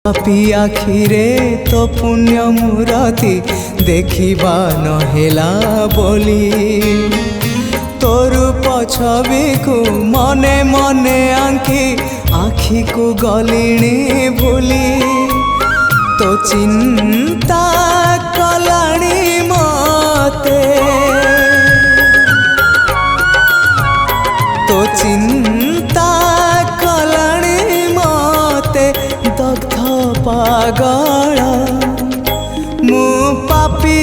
पापी आखिरे तो पुण्य मूरति देखिबा नहेला बोली तोर छवि को मने मने आंखी आखि को गलिणी भूली तो चिंता कलाणी मते तो चिंता कलाणी मते दग्ध पागल मु पापी